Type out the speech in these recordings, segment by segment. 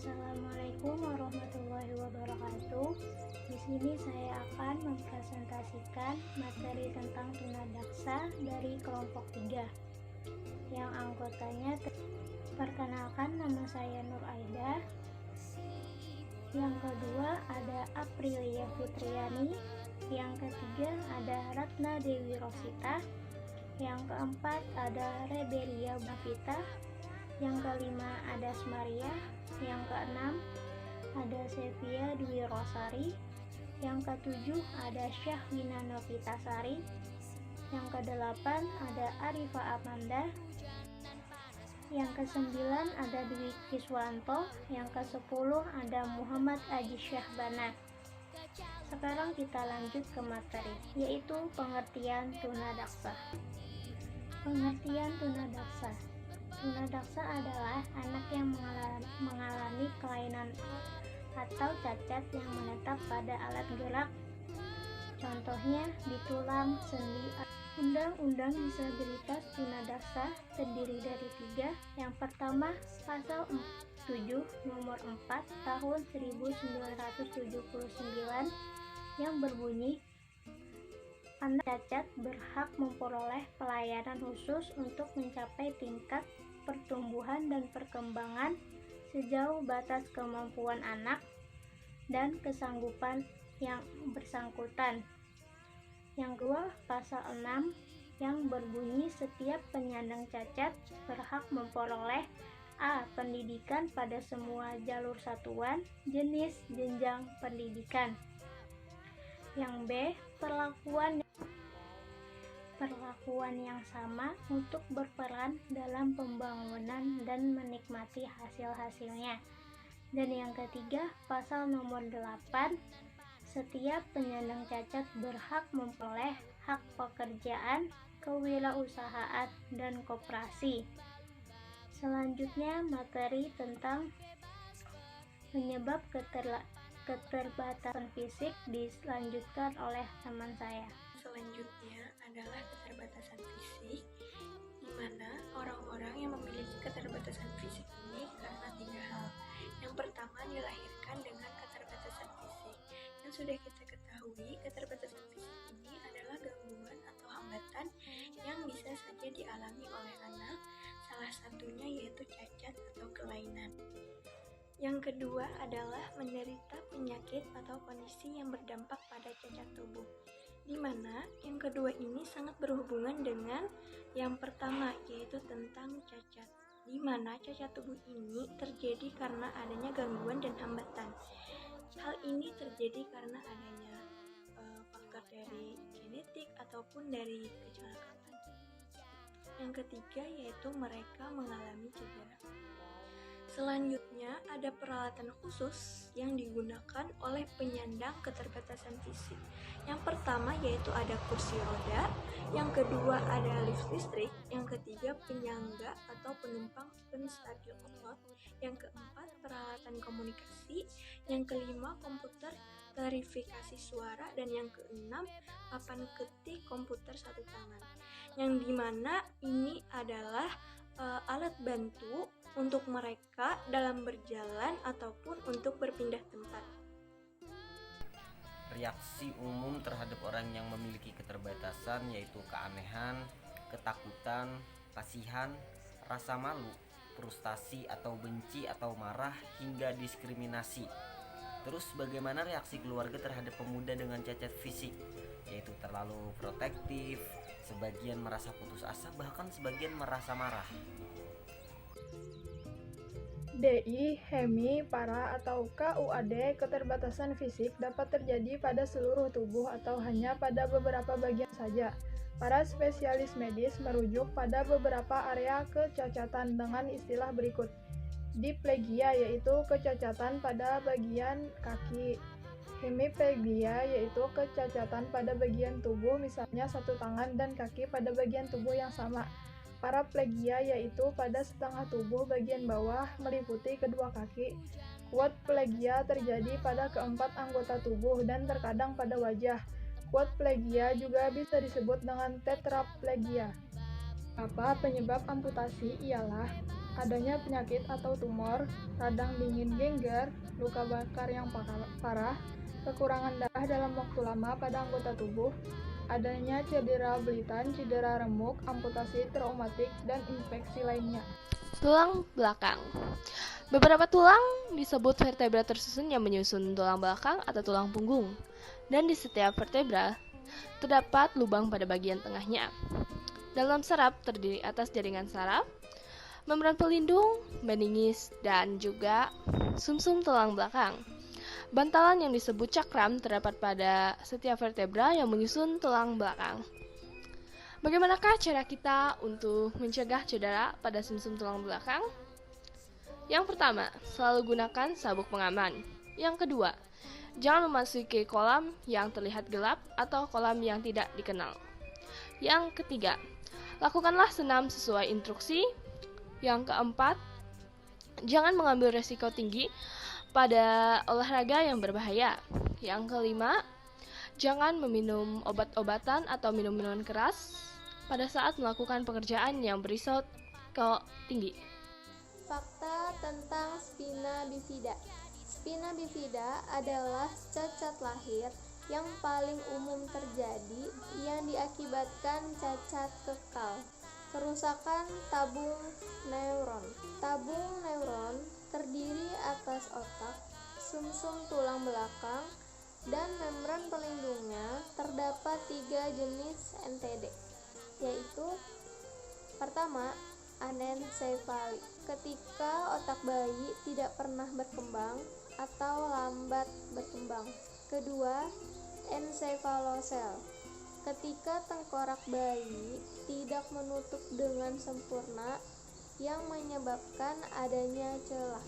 Assalamualaikum warahmatullahi wabarakatuh. Di sini saya akan mempresentasikan materi tentang tunadaksa dari kelompok 3 yang anggotanya perkenalkan, nama saya Nur Aida. Yang kedua ada Aprilia Fitriani. Yang ketiga ada Ratna Dewi Rosita. Yang keempat ada Rebelia Bavita. Yang kelima ada Smaria. Yang keenam ada Sevia Dwi Rosari. Yang ketujuh ada Syahwina Novitasari. Yang kedelapan ada Arifa Amanda. Yang kesembilan ada Dwi Kiswanto. Yang kesepuluh ada Muhammad Aji Syahbana. Sekarang kita lanjut ke materi, yaitu pengertian tunadaksa. Pengertian tunadaksa. Tunadaksa adalah anak yang mengalami kelainan atau cacat yang menetap pada alat gerak, contohnya di tulang, sendi. Undang-Undang Disabilitas Tunadaksa terdiri dari 3. Yang pertama, Pasal 7 Nomor 4 Tahun 1979 yang berbunyi, anak cacat berhak memperoleh pelayanan khusus untuk mencapai tingkat pertumbuhan dan perkembangan sejauh batas kemampuan anak dan kesanggupan yang bersangkutan. Yang kedua, Pasal 6 yang berbunyi setiap penyandang cacat berhak memperoleh A. Pendidikan pada semua jalur satuan, jenis, jenjang pendidikan. Yang B. Perlakuan yang sama untuk berperan dalam pembangunan dan menikmati hasil-hasilnya. Dan yang ketiga, Pasal nomor 8, setiap penyandang cacat berhak memperoleh hak pekerjaan, kewirausahaan, dan koperasi. Selanjutnya, materi tentang penyebab keterbatasan fisik dilanjutkan oleh teman saya. Selanjutnya adalah keterbatasan fisik, di mana orang-orang yang memiliki keterbatasan fisik ini karena 3 hal. Yang pertama, dilahirkan dengan keterbatasan fisik. Yang sudah kita ketahui, keterbatasan fisik ini adalah gangguan atau hambatan yang bisa saja dialami oleh anak, salah satunya yaitu cacat atau kelainan. Yang kedua adalah menderita penyakit atau kondisi yang berdampak pada cacat tubuh, di mana yang kedua ini sangat berhubungan dengan yang pertama, yaitu tentang cacat, di mana cacat tubuh ini terjadi karena adanya gangguan dan hambatan. Hal ini terjadi karena adanya faktor dari genetik ataupun dari kecelakaan. Yang ketiga yaitu mereka mengalami cedera. Selanjutnya ada peralatan khusus yang digunakan oleh penyandang keterbatasan fisik. Yang pertama yaitu ada kursi roda, yang kedua ada lift listrik, yang ketiga penyangga atau penumpang penstabil otot, yang keempat peralatan komunikasi, yang kelima komputer verifikasi suara, dan yang keenam papan ketik komputer satu tangan. Yang dimana ini adalah alat bantu untuk mereka dalam berjalan ataupun untuk berpindah tempat. Reaksi umum terhadap orang yang memiliki keterbatasan yaitu keanehan, ketakutan, kasihan, rasa malu, frustasi atau benci atau marah, hingga diskriminasi. Terus bagaimana reaksi keluarga terhadap pemuda dengan cacat fisik? Yaitu terlalu protektif, sebagian merasa putus asa, bahkan sebagian merasa marah. DI, HEMI, PARA, atau KUAD, keterbatasan fisik dapat terjadi pada seluruh tubuh atau hanya pada beberapa bagian saja. Para spesialis medis merujuk pada beberapa area kecacatan dengan istilah berikut. Diplegia yaitu kecacatan pada bagian kaki. Hemiplegia yaitu kecacatan pada bagian tubuh, misalnya satu tangan dan kaki pada bagian tubuh yang sama. Paraplegia yaitu pada setengah tubuh bagian bawah meliputi kedua kaki. Quadplegia terjadi pada keempat anggota tubuh dan terkadang pada wajah. Quadplegia juga bisa disebut dengan tetraplegia. Apa penyebab amputasi ialah adanya penyakit atau tumor, radang dingin gengger, luka bakar yang parah, kekurangan darah dalam waktu lama pada anggota tubuh, adanya cedera belitan, cedera remuk, amputasi traumatik, dan infeksi lainnya. Tulang belakang. Beberapa tulang disebut vertebra tersusun yang menyusun tulang belakang atau tulang punggung. Dan di setiap vertebra terdapat lubang pada bagian tengahnya. Dalam saraf terdiri atas jaringan saraf, membran pelindung, meningis, dan juga sumsum tulang belakang. Bantalan yang disebut cakram terdapat pada setiap vertebra yang menyusun tulang belakang. Bagaimanakah cara kita untuk mencegah cedera pada sumsum tulang belakang? Yang pertama, selalu gunakan sabuk pengaman. Yang kedua, jangan memasuki kolam yang terlihat gelap atau kolam yang tidak dikenal. Yang ketiga, lakukanlah senam sesuai instruksi. Yang keempat, jangan mengambil resiko tinggi pada olahraga yang berbahaya. Yang kelima, jangan meminum obat-obatan atau minum-minuman keras pada saat melakukan pekerjaan yang berisiko tinggi. Fakta tentang spina bifida. Spina bifida adalah cacat lahir yang paling umum terjadi yang diakibatkan cacat kekal. Kerusakan tabung neuron. Tabung neuron terdiri atas otak, sumsum tulang belakang, dan membran pelindungnya. Terdapat 3 jenis NTD, yaitu pertama, anencefali, ketika otak bayi tidak pernah berkembang atau lambat berkembang. Kedua, encefalocele, ketika tengkorak bayi tidak menutup dengan sempurna yang menyebabkan adanya celah,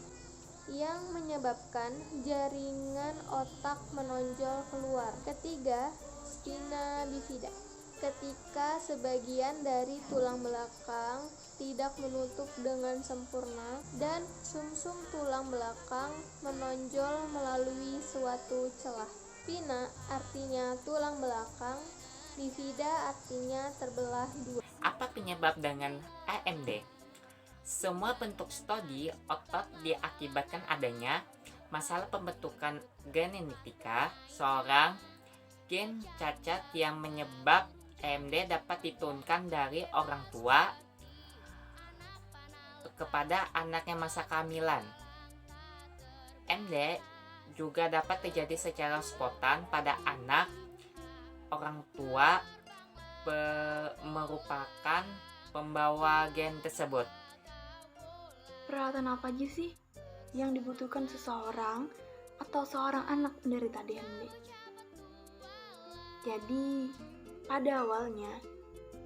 yang menyebabkan jaringan otak menonjol keluar. Ketiga, spina bifida, ketika sebagian dari tulang belakang tidak menutup dengan sempurna dan sumsum tulang belakang menonjol melalui suatu celah. Spina artinya tulang belakang, bifida artinya terbelah dua. Apa penyebab dengan AMD? Semua bentuk studi otot diakibatkan adanya masalah pembentukan genetika seorang gen cacat yang menyebab AMD dapat diturunkan dari orang tua kepada anaknya masa kehamilan. AMD juga dapat terjadi secara spontan pada anak orang tua merupakan pembawa gen tersebut. Peralatan apa aja sih yang dibutuhkan seseorang atau seorang anak penderita DMD? Jadi, pada awalnya,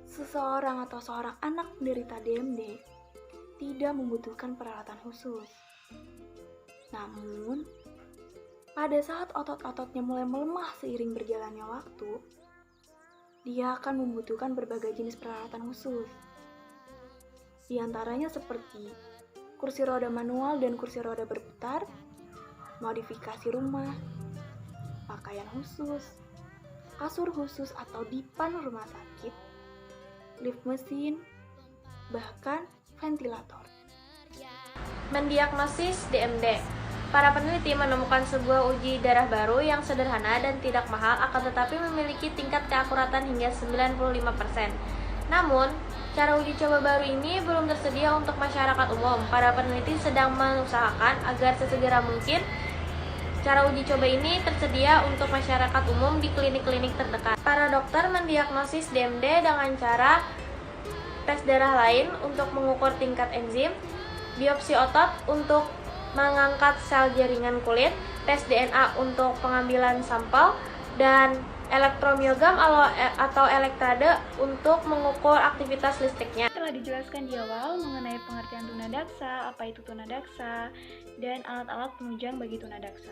seseorang atau seorang anak penderita DMD tidak membutuhkan peralatan khusus. Namun, pada saat otot-ototnya mulai melemah seiring berjalannya waktu, dia akan membutuhkan berbagai jenis peralatan khusus. Di antaranya seperti kursi roda manual dan kursi roda berputar, modifikasi rumah, pakaian khusus, kasur khusus atau dipan rumah sakit, lift mesin, bahkan ventilator. Mendiagnosis DMD. Para peneliti menemukan sebuah uji darah baru yang sederhana dan tidak mahal akan tetapi memiliki tingkat keakuratan hingga 95%. Namun, cara uji coba baru ini belum tersedia untuk masyarakat umum. Para peneliti sedang mengusahakan agar sesegera mungkin cara uji coba ini tersedia untuk masyarakat umum di klinik-klinik terdekat. Para dokter mendiagnosis DMD dengan cara tes darah lain untuk mengukur tingkat enzim, biopsi otot untuk mengangkat sel jaringan kulit, tes DNA untuk pengambilan sampel, dan elektromiogam atau elektrade untuk mengukur aktivitas listriknya. Telah dijelaskan di awal mengenai pengertian tunadaksa, apa itu tunadaksa, dan alat-alat penunjang bagi tunadaksa.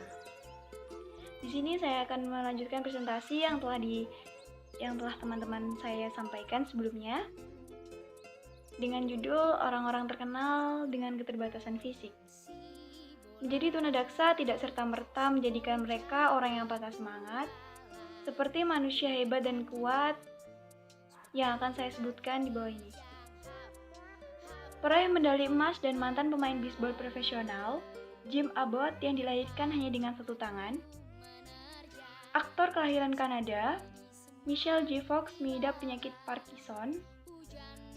Di sini saya akan melanjutkan presentasi yang telah teman-teman saya sampaikan sebelumnya dengan judul Orang-orang terkenal dengan keterbatasan fisik. Menjadi tunadaksa tidak serta-merta menjadikan mereka orang yang patah semangat, seperti manusia hebat dan kuat yang akan saya sebutkan di bawah ini. Peraih medali emas dan mantan pemain bisbol profesional, Jim Abbott yang dilahirkan hanya dengan satu tangan. Aktor kelahiran Kanada, Michael J. Fox mengidap penyakit Parkinson,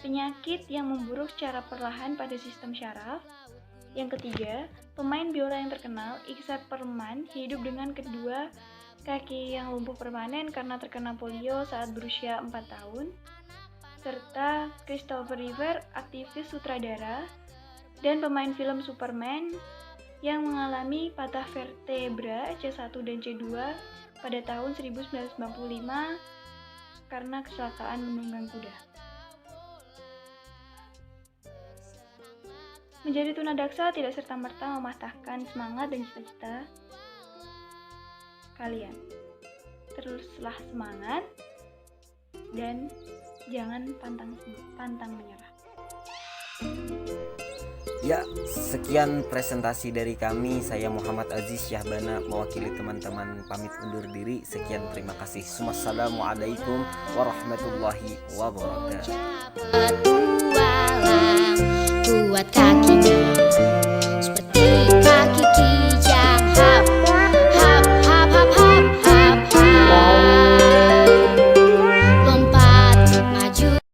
penyakit yang memburuk secara perlahan pada sistem syaraf. Yang ketiga, pemain biola yang terkenal, Itzhak Perlman, hidup dengan kedua kaki yang lumpuh permanen karena terkena polio saat berusia 4 tahun. Serta Christopher Reeve, aktivis sutradara dan pemain film Superman yang mengalami patah vertebra C1 dan C2 pada tahun 1995 karena kecelakaan menunggang kuda. Menjadi tunadaksa tidak serta-merta mematahkan semangat dan cita-cita kalian. Teruslah semangat dan jangan pantang menyerah. Ya, sekian presentasi dari kami. Saya Muhammad Aziz Syahbana mewakili teman-teman pamit undur diri. Sekian, terima kasih. Wassalamualaikum warahmatullahi wabarakatuh. Kuatkan